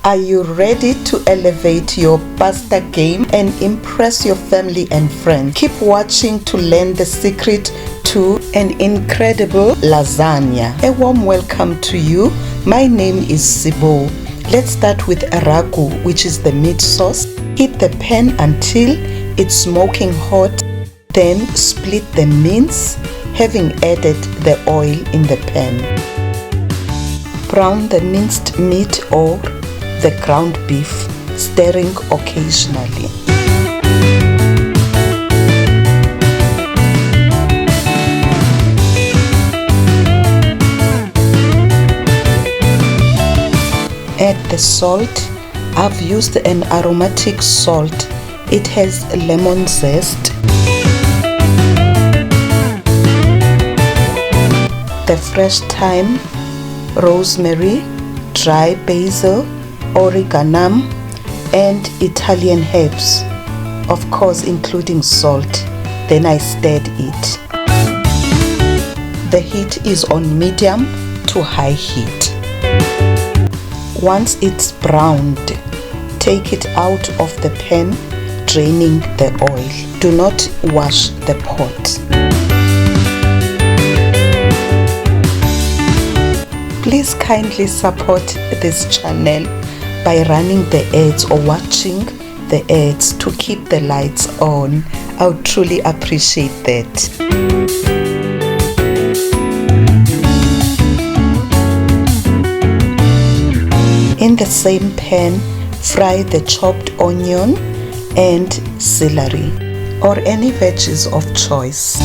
Are you ready to elevate your pasta game and impress your family and friends? Keep watching to learn the secret to an incredible lasagna. A warm welcome to you. My name is CBO. Let's start with a ragu, which is the meat sauce. Heat the pan until it's smoking hot. Then split the mince, having added the oil in the pan. Brown the minced meat or the ground beef, stirring occasionally. Add the salt. I've used an aromatic salt. It has lemon zest. The fresh thyme, rosemary, dry basil, oregano, and Italian herbs, of course including salt. Then I stirred it. The heat is on medium to high heat. Once it's browned, take it out of the pan, draining the oil. Do not wash the pot. Please kindly support this channel by running the ads or watching the ads to keep the lights on. I would truly appreciate that. In the same pan, fry the chopped onion and celery or any veggies of choice.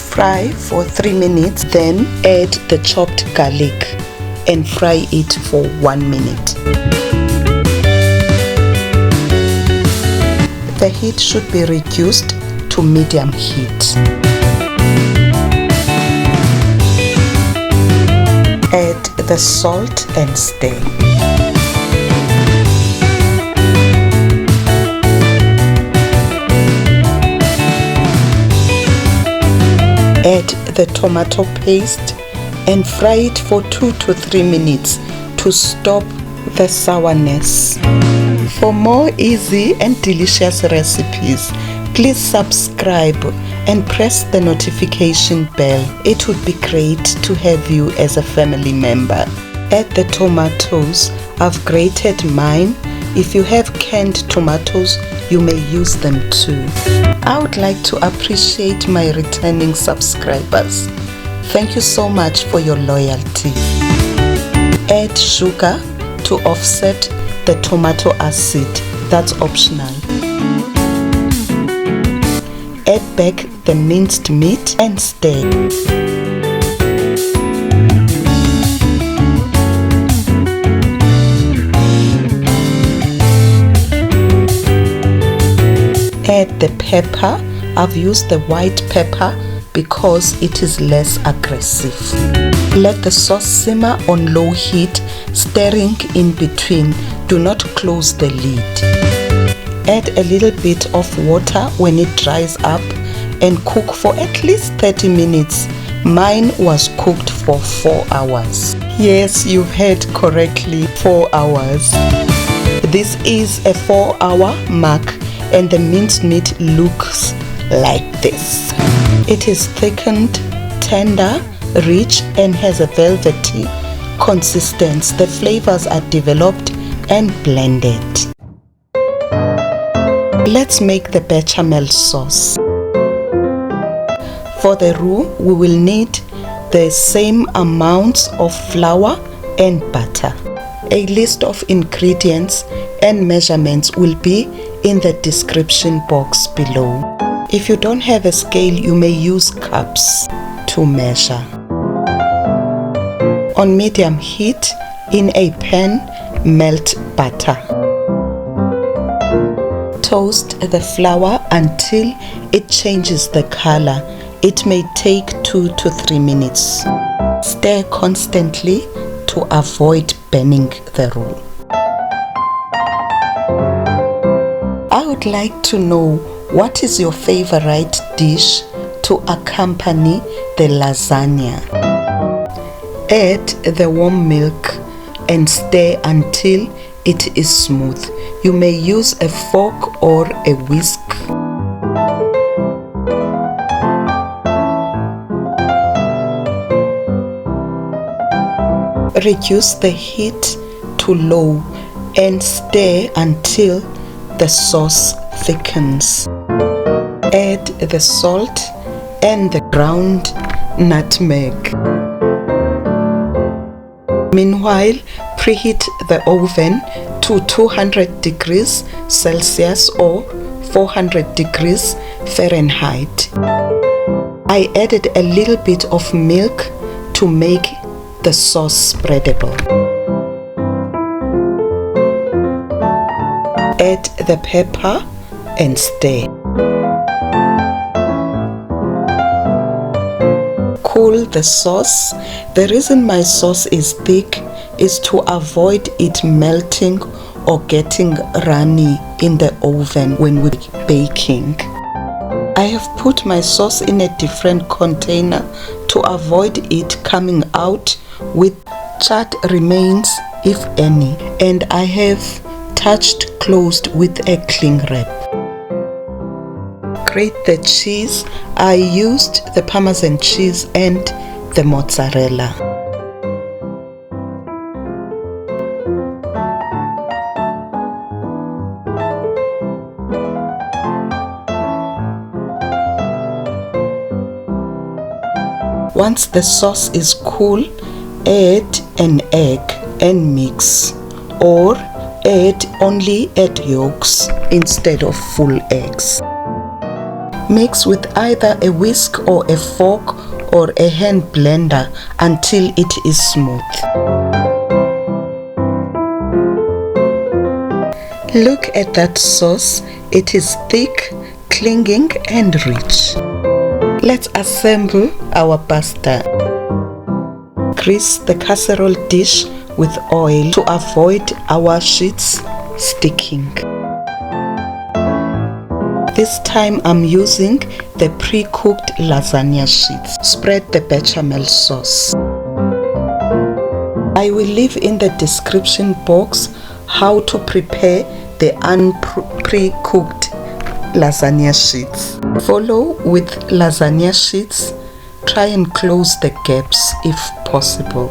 Fry for 3 minutes, then add the chopped garlic and fry it for 1 minute. The heat should be reduced to medium heat. Add the salt and stir. Add the tomato paste and fry it for 2 to 3 minutes to stop the sourness. For more easy and delicious recipes, please subscribe and press the notification bell. It would be great to have you as a family member. Add the tomatoes. I've grated mine. If you have canned tomatoes, you may use them too. I would like to appreciate my returning subscribers. Thank you so much for your loyalty. Add sugar to offset the tomato acid. That's optional. Add back the minced meat and stir. Add the pepper. I've used the white pepper because it is less aggressive. Let the sauce simmer on low heat, stirring in between. Do not close the lid. Add a little bit of water when it dries up and cook for at least 30 minutes. Mine was cooked for 4 hours. Yes, you've heard correctly, 4 hours. This is a 4-hour mark and the minced meat looks like this. It is thickened, tender, rich, and has a velvety consistency. The flavors are developed and blended. Let's make the bechamel sauce. For the roux, we will need the same amounts of flour and butter. A list of ingredients and measurements will be in the description box below. If you don't have a scale, you may use cups to measure. On medium heat, in a pan, melt butter. Toast the flour until it changes the color. It may take 2 to 3 minutes. Stir constantly to avoid burning the roux. I would like to know, what is your favorite dish to accompany the lasagna? Add the warm milk and stir until it is smooth. You may use a fork or a whisk. Reduce the heat to low and stir until the sauce thickens. Add the salt and the ground nutmeg. Meanwhile, preheat the oven to 200 degrees Celsius or 400 degrees Fahrenheit. I added a little bit of milk to make the sauce spreadable. Add the pepper and stir. Cool the sauce. The reason my sauce is thick is to avoid it melting or getting runny in the oven when we're baking. I have put my sauce in a different container to avoid it coming out with charred remains, if any, and I have touched closed with a cling wrap. Grate the cheese. I used the Parmesan cheese and the mozzarella. Once the sauce is cool, add an egg and mix, or add only egg yolks instead of full eggs. Mix with either a whisk or a fork or a hand blender until it is smooth. Look at that sauce. It is thick, clinging and rich. Let's assemble our pasta. Grease the casserole dish with oil to avoid our sheets sticking. This time I'm using the pre-cooked lasagna sheets. Spread the bechamel sauce. I will leave in the description box how to prepare the pre-cooked lasagna sheets. Follow with lasagna sheets. Try and close the gaps if possible.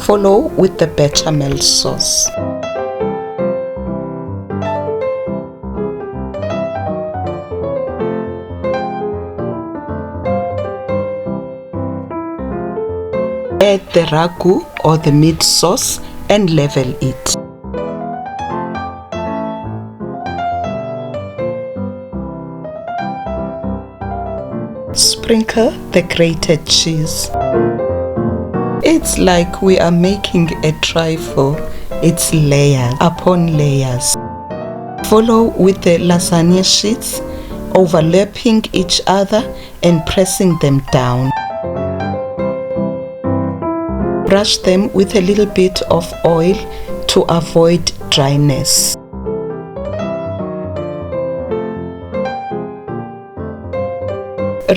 Follow with the bechamel sauce. Add the ragu or the meat sauce and level it. Sprinkle the grated cheese. It's like we are making a trifle. It's layers upon layers. Follow with the lasagna sheets, overlapping each other and pressing them down. Brush them with a little bit of oil to avoid dryness.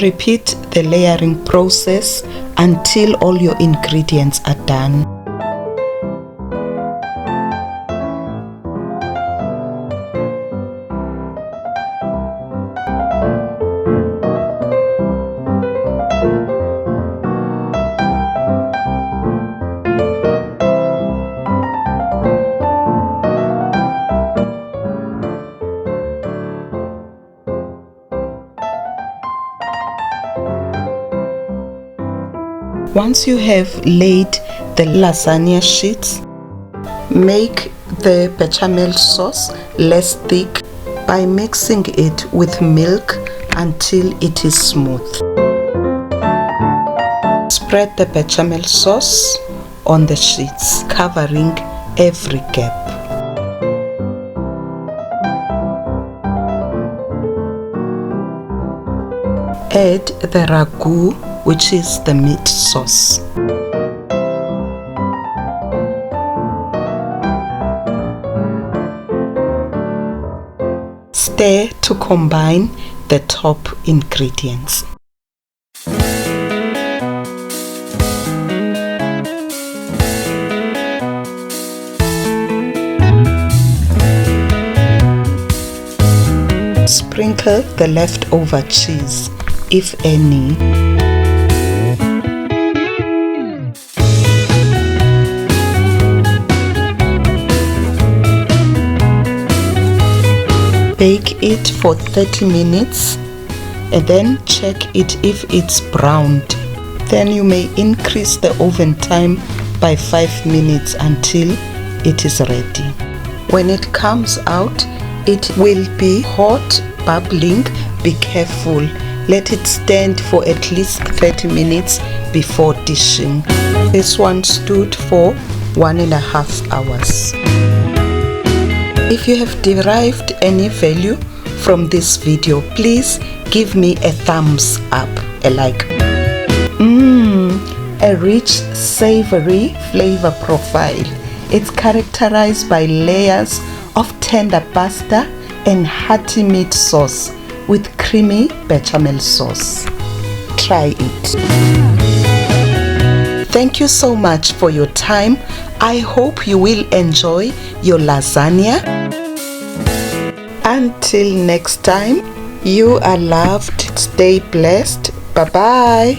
Repeat the layering process until all your ingredients are done. Once you have laid the lasagna sheets, make the bechamel sauce less thick by mixing it with milk until it is smooth. Spread the bechamel sauce on the sheets, covering every gap. Add the ragu, which is the meat sauce. Stir to combine the top ingredients. sprinkle the leftover cheese, if any. Bake it for 30 minutes and then check it if it's browned. Then you may increase the oven time by 5 minutes until it is ready. When it comes out, it will be hot, bubbling. Be careful. Let it stand for at least 30 minutes before dishing. This one stood for 1.5 hours. If you have derived any value from this video, please give me a thumbs up, a like. A rich, savory flavor profile. It's characterized by layers of tender pasta and hearty meat sauce with creamy bechamel sauce. Try it. Thank you so much for your time. I hope you will enjoy your lasagna. Until next time, you are loved. Stay blessed. Bye-bye.